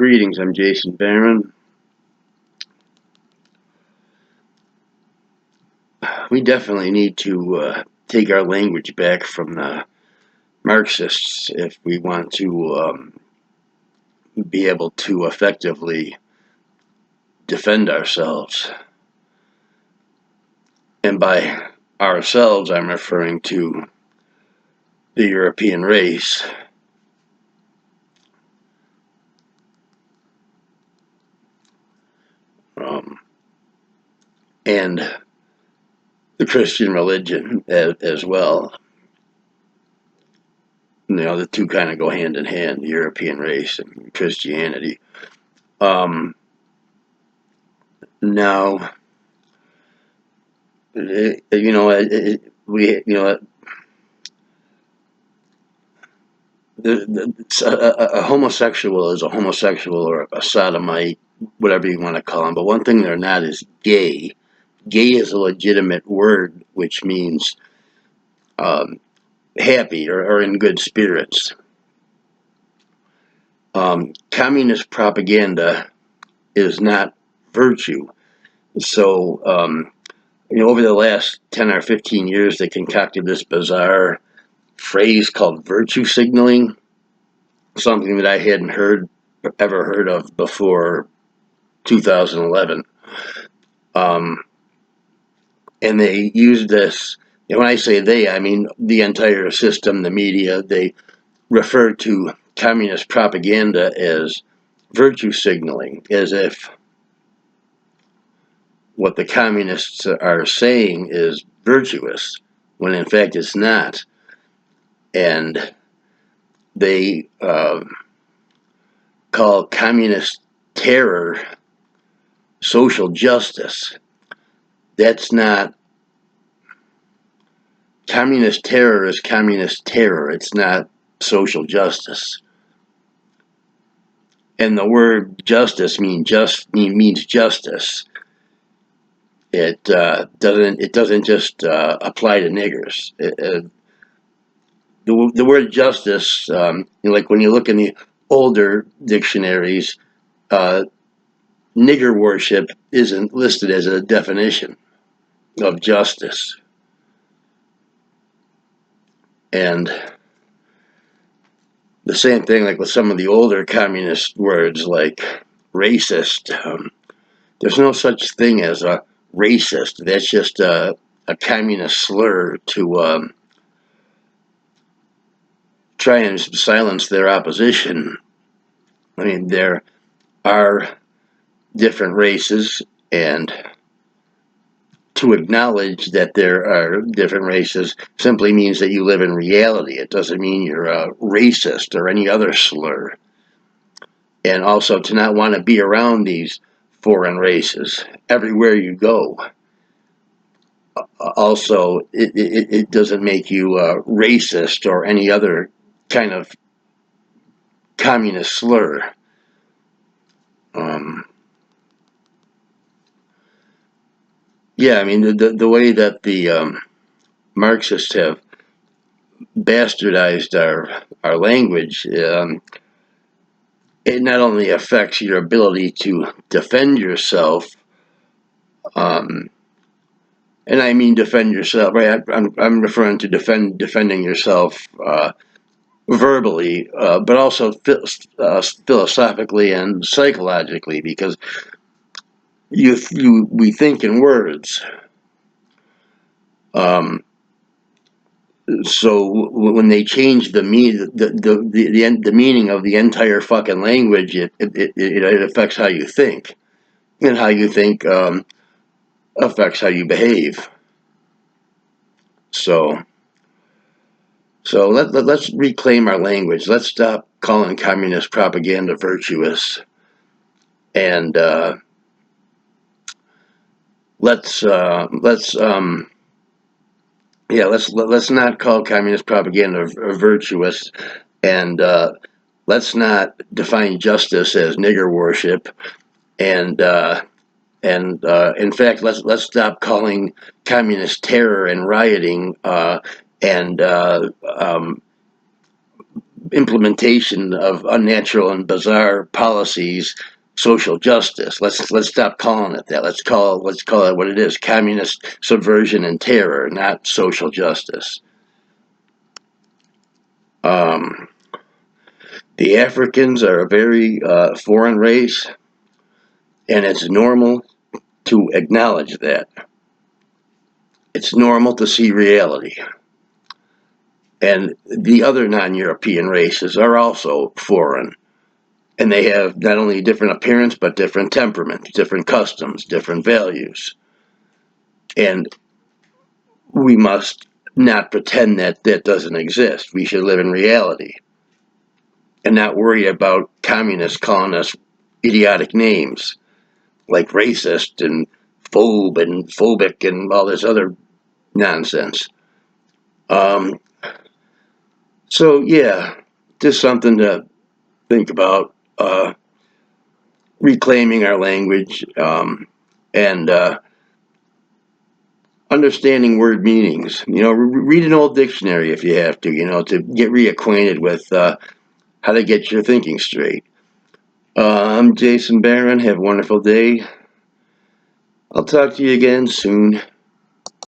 Greetings, I'm Jason Barron. We definitely need to take our language back from the Marxists if we want to be able to effectively defend ourselves. And by ourselves, I'm referring to the European race. And the Christian religion as well. The two kind of go hand in hand, the European race and Christianity. Now, a homosexual is a homosexual or a sodomite, whatever you want to call them. But one thing they're not is gay. Gay is a legitimate word, which means happy or in good spirits. Communist propaganda is not virtue. So, over the last 10 or 15 years, they concocted this bizarre phrase called virtue signaling, something that I hadn't ever heard of before 2011. And they use this, and when I say they, I mean the entire system, the media. They refer to communist propaganda as virtue signaling, as if what the communists are saying is virtuous, when in fact it's not. And they call communist terror social justice. That's not. Communist terror is communist terror. It's not social justice. And the word justice means justice. It doesn't just apply to niggers. The word justice, like when you look in the older dictionaries, nigger worship isn't listed as a definition of justice. And the same thing, like with some of the older communist words, like racist. There's no such thing as a racist. That's just a communist slur to try and silence their opposition. I mean, there are different races, and to acknowledge that there are different races simply means that you live in reality. It doesn't mean you're a racist or any other slur. And also to not want to be around these foreign races everywhere you go. Also, it doesn't make you racist or any other kind of communist slur. Yeah, I mean, the way that the Marxists have bastardized our language, it not only affects your ability to defend yourself, and I mean defend yourself, right? I'm referring to defending yourself verbally, but also philosophically and psychologically, because we think in words. So when they change the meaning of the entire fucking language, it affects how you think, and how you think affects how you behave. So let's reclaim our language. Let's stop calling communist propaganda virtuous, and let's not call communist propaganda virtuous, and let's not define justice as nigger worship, and in fact, let's stop calling communist terror and rioting and implementation of unnatural and bizarre policies social justice. Let's stop calling it that. Let's call it what it is: communist subversion and terror, not social justice. Um, the Africans are a very foreign race, and it's normal to acknowledge that. It's normal to see reality. And the other non-European races are also foreign. And they have not only different appearance, but different temperaments, different customs, different values. And we must not pretend that that doesn't exist. We should live in reality and not worry about communists calling us idiotic names like racist and phobic and all this other nonsense. So yeah, just something to think about. Reclaiming our language and understanding word meanings. Read an old dictionary if you have to. To get reacquainted with how to get your thinking straight. I'm Jason Barron. Have a wonderful day. I'll talk to you again soon.